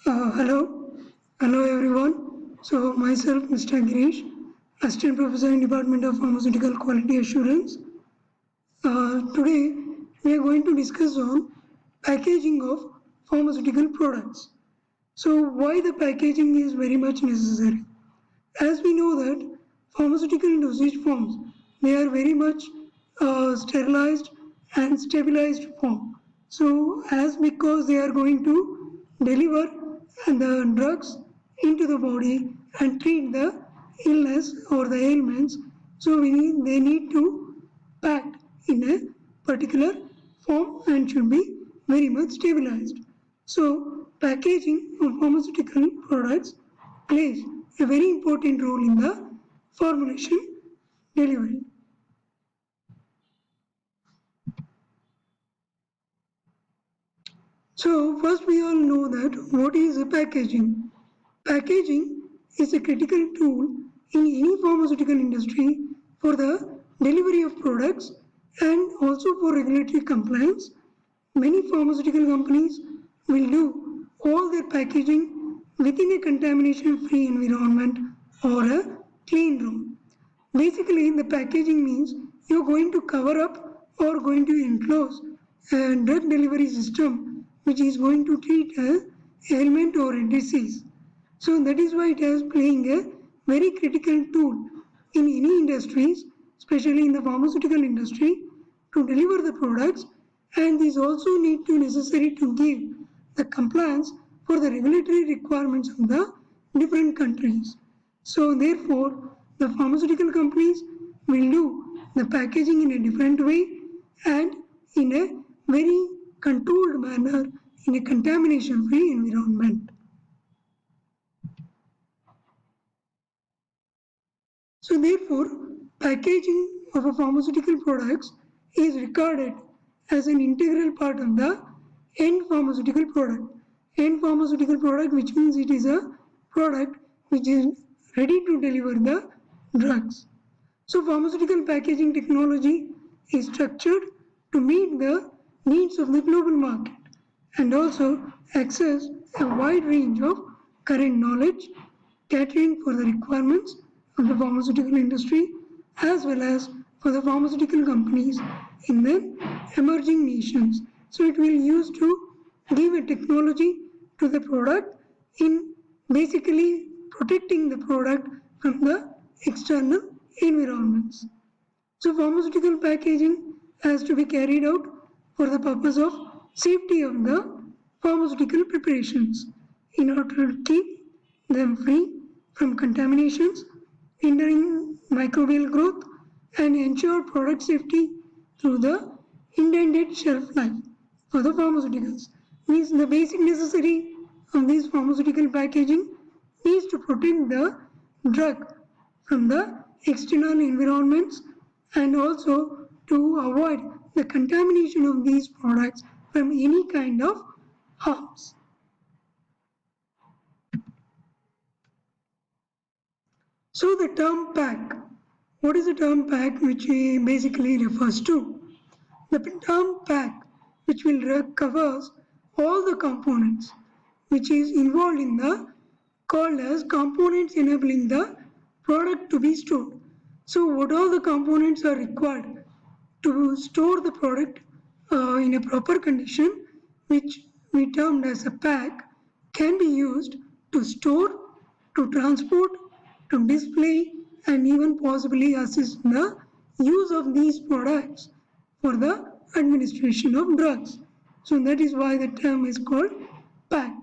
Hello everyone. So myself, Mr. Girish, Assistant Professor in Department of Pharmaceutical Quality Assurance. Today we are going to discuss on packaging of pharmaceutical products. So why the packaging is very much necessary? As we know that pharmaceutical dosage forms, they are very much sterilized and stabilized form. So as because they are going to deliver the drugs into the body and treat the illness or the ailments, so they need to pack in a particular form and should be very much stabilized. So packaging of pharmaceutical products plays a very important role in the formulation delivery. So first we all know that what is a packaging. Packaging is a critical tool in any pharmaceutical industry for the delivery of products and also for regulatory compliance. Many pharmaceutical companies will do all their packaging within a contamination free environment or a clean room. Basically, the packaging means you're going to cover up or going to enclose a drug delivery system which is going to treat a ailment or a disease. So that is why it is playing a very critical tool in any industries, especially in the pharmaceutical industry, to deliver the products, and these also need to necessary to give the compliance for the regulatory requirements of the different countries. So therefore, the pharmaceutical companies will do the packaging in a different way and in a very controlled manner in a contamination free environment. So therefore, packaging of a pharmaceutical products is regarded as an integral part of the end pharmaceutical product. End pharmaceutical product, which means it is a product which is ready to deliver the drugs. So pharmaceutical packaging technology is structured to meet the needs of the global market and also access a wide range of current knowledge catering for the requirements of the pharmaceutical industry as well as for the pharmaceutical companies in the emerging nations. So it will use to give a technology to the product in basically protecting the product from the external environments. So pharmaceutical packaging has to be carried out for the purpose of safety of the pharmaceutical preparations in order to keep them free from contaminations, hindering microbial growth and ensure product safety through the intended shelf life for the pharmaceuticals. Means the basic necessity of this pharmaceutical packaging is to protect the drug from the external environments and also to avoid the contamination of these products from any kind of harms. So the term pack, what is the term pack which basically refers to? The term pack which will covers all the components which is involved in the called as components enabling the product to be stored. So what all the components are required to store the product in a proper condition, which we termed as a pack, can be used to store, to transport, to display, and even possibly assist in the use of these products for the administration of drugs. So that is why the term is called pack.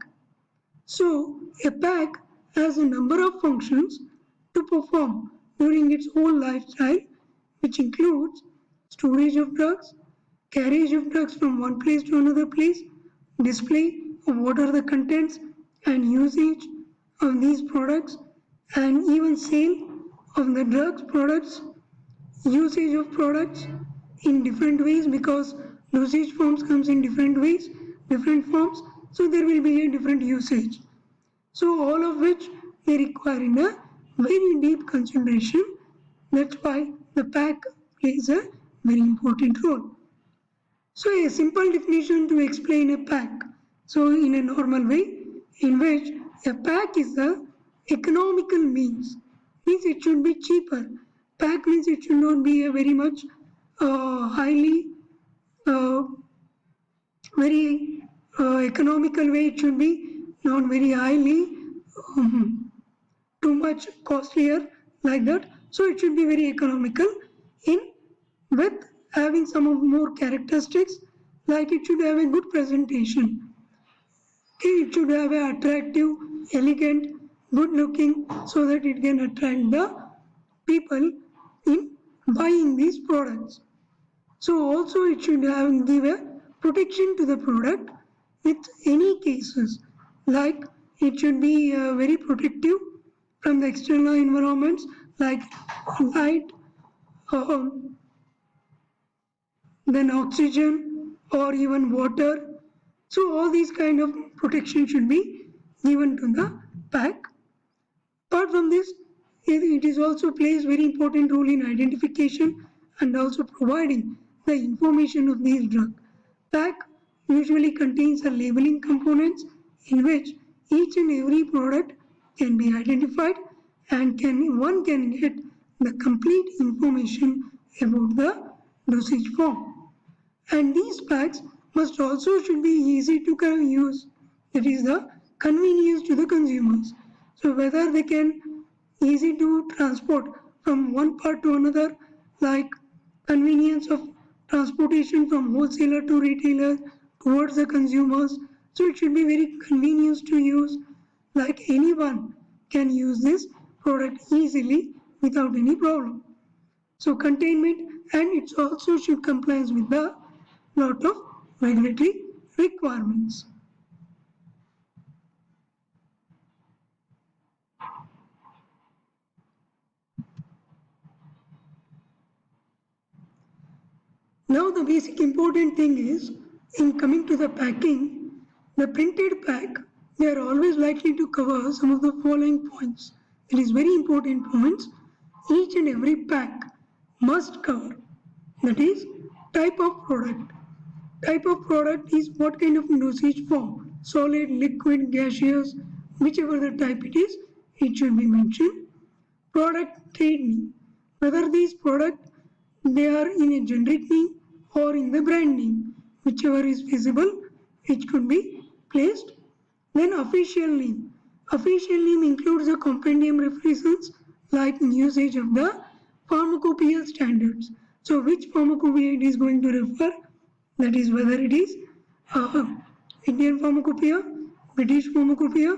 So a pack has a number of functions to perform during its whole lifestyle, which includes storage of drugs, carriage of drugs from one place to another place, display of what are the contents and usage of these products, and even sale of the drugs products, usage of products in different ways because dosage forms comes in different ways, different forms, so there will be a different usage. So all of which they require in a very deep consideration. That's why the pack plays a very important role. So a simple definition to explain a pack. So in a normal way, in which a pack is the economical means it should be cheaper. Pack means it should not be a very much highly uh, very economical way. It should be not very highly too much costlier like that. So it should be very economical in with having some of more characteristics, like it should have a good presentation. Okay, it should have an attractive, elegant, good looking, so that it can attract the people in buying these products. So also it should have give a protection to the product with any cases, like it should be very protective from the external environments like light, um, then oxygen or even water. So all these kind of protection should be given to the pack. Apart from this, it is also plays very important role in identification and also providing the information of these drugs. Pack usually contains the labeling components in which each and every product can be identified and one can get the complete information about the dosage form. And these packs must also should be easy to use. That is the convenience to the consumers. So whether they can easy to transport from one part to another, like convenience of transportation from wholesaler to retailer towards the consumers. So it should be very convenient to use, like anyone can use this product easily without any problem. So containment, and it also should comply with the lot of regulatory requirements. Now the basic important thing is, in coming to the packing, the printed pack, they are always likely to cover some of the following points. It is very important points. Each and every pack must cover. That is type of product. Type of product is what kind of dosage form, solid, liquid, gaseous, whichever the type it should be mentioned. Product trade name, whether these product they are in a generic name or in the brand name, whichever is visible, it could be placed. Then official name. Official name includes the compendium references like usage of the pharmacopoeia standards. So which pharmacopoeia it is going to refer, that is whether it is uh, Indian pharmacopoeia, British pharmacopoeia,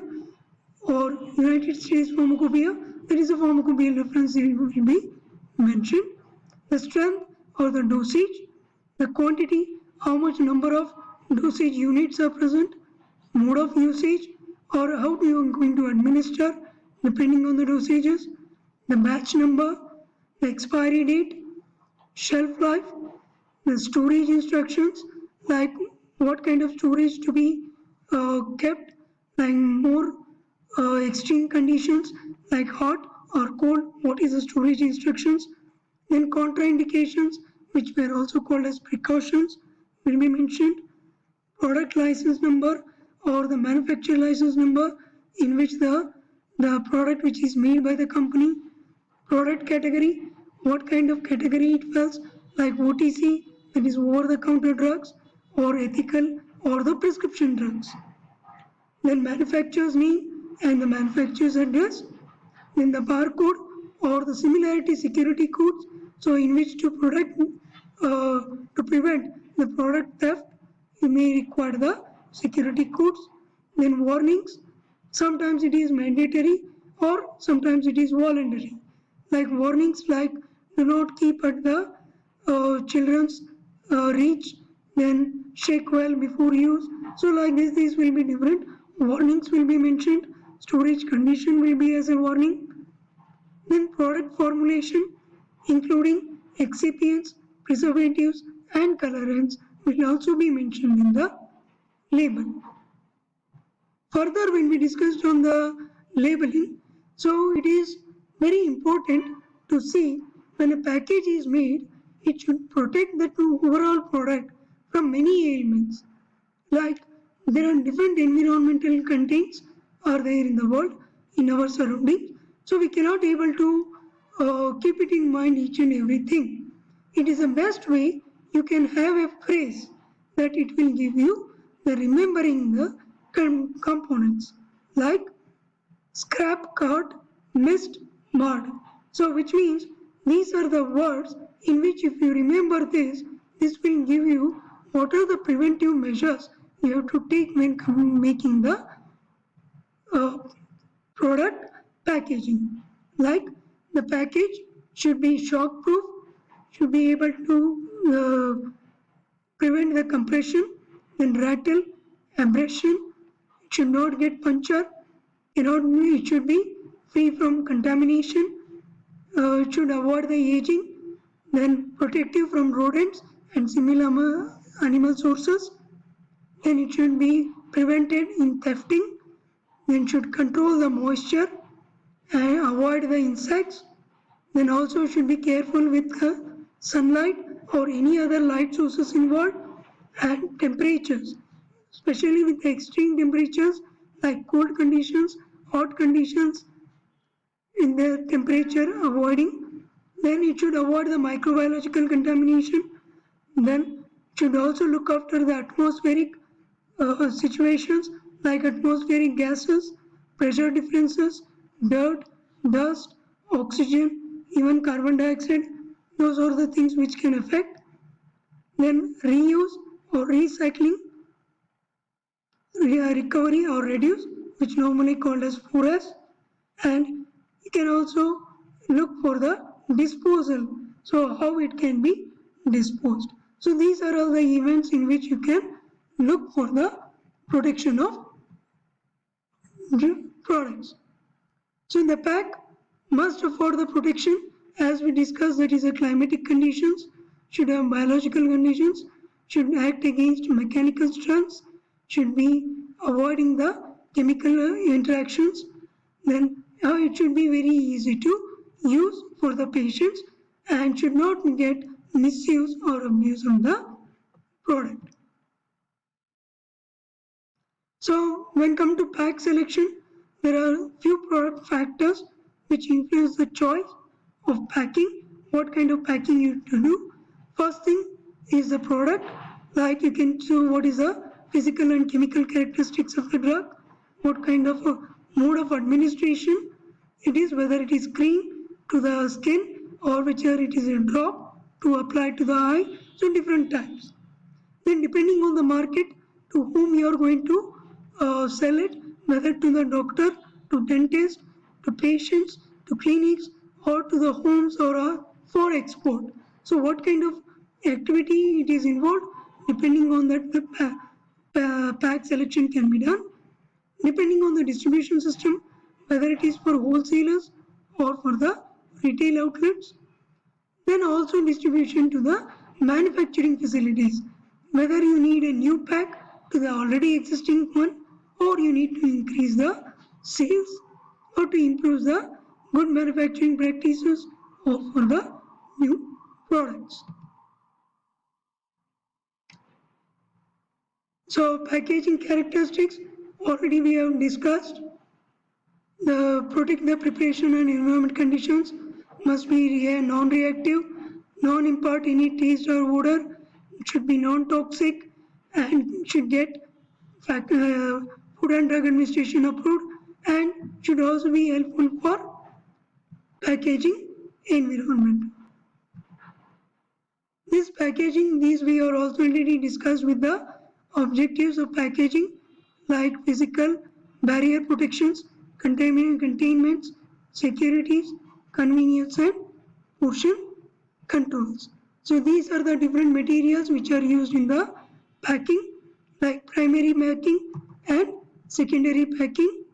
or United States pharmacopoeia, there is a pharmacopoeia reference it will be mentioned. The strength or the dosage, the quantity, how much number of dosage units are present, mode of usage, or how you are going to administer depending on the dosages, the batch number, the expiry date, shelf life, the storage instructions, like what kind of storage to be kept, like more extreme conditions like hot or cold, what is the storage instructions, then contraindications, which were also called as precautions, will be mentioned, product license number or the manufacturer license number in which the product which is made by the company, product category, what kind of category it falls, like OTC, that is over the counter drugs, or ethical, or the prescription drugs. Then manufacturer's name and the manufacturer's address, then the barcode or the similarity security codes, so in which to prevent the product theft, you may require the security codes. Then warnings, sometimes it is mandatory or sometimes it is voluntary. Like warnings like do not keep at the children's reach, then shake well before use. So like this, these will be different. Warnings will be mentioned, storage condition will be as a warning. Then product formulation, including excipients, preservatives and colorants will also be mentioned in the label. Further, when we discussed on the labeling, so it is very important to see when a package is made, it should protect the overall product from many ailments. Like There are different environmental contains are there in the world, in our surroundings. So we cannot able to keep it in mind each and everything. It is the best way you can have a phrase that it will give you the remembering the components like scrap card, mist, mud. So which means these are the words in which if you remember this will give you what are the preventive measures you have to take when making the uh, product packaging. Like the package should be shock proof, should be able to prevent the compression, then rattle, abrasion, it should not get punctured, it should be free from contamination, it should avoid the aging, then protective from rodents and similar animal sources, then it should be prevented in thefting, then should control the moisture and avoid the insects, then also should be careful with the sunlight or any other light sources involved and temperatures, especially with the extreme temperatures like cold conditions, hot conditions in the temperature avoiding. Then it should avoid the microbiological contamination. Then it should also look after the atmospheric situations like atmospheric gases, pressure differences, dirt, dust, oxygen, even carbon dioxide. Those are the things which can affect. Then reuse or recycling, recovery or reduce, which normally called as 4S. And you can also look for the disposal. So how it can be disposed. So these are all the events in which you can look for the protection of products. So the pack must afford the protection as we discussed, that is a climatic conditions, should have biological conditions, should act against mechanical strengths, should be avoiding the chemical interactions, then it should be very easy to use for the patients and should not get misuse or abuse of the product. So when come to pack selection, there are few product factors which influence the choice of packing, what kind of packing you to do. First thing is the product, like you can choose what is the physical and chemical characteristics of the drug, what kind of mode of administration it is, whether it is cream to the skin or whether it is a drop to apply to the eye, so different types. Then depending on the market to whom you are going to sell it, whether to the doctor, to dentist, to patients, to clinics, or to the homes or for export. So what kind of activity it is involved, depending on that the pack selection can be done. Depending on the distribution system, whether it is for wholesalers or for the retail outlets. Then also distribution to the manufacturing facilities, whether you need a new pack to the already existing one or you need to increase the sales or to improve the good manufacturing practices or for the new products. So packaging characteristics already we have discussed. The protect the preparation and environment conditions must be non-reactive, non-impart any taste or odor, it should be non-toxic and should get Food and Drug Administration approved and should also be helpful for packaging environment. This packaging, these we are also already discussed with the objectives of packaging like physical barrier protections, containments, securities, convenience and portion controls. So these are the different materials which are used in the packing like primary packing and secondary packing.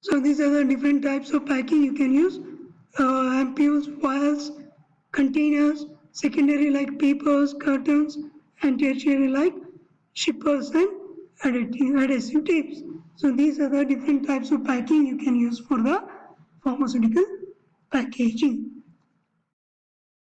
So these are the different types of packing you can use. Ampules, vials, containers, secondary like papers, cartons, and tertiary like shippers and adhesive tapes. So these are the different types of packing you can use for the pharmaceutical packaging.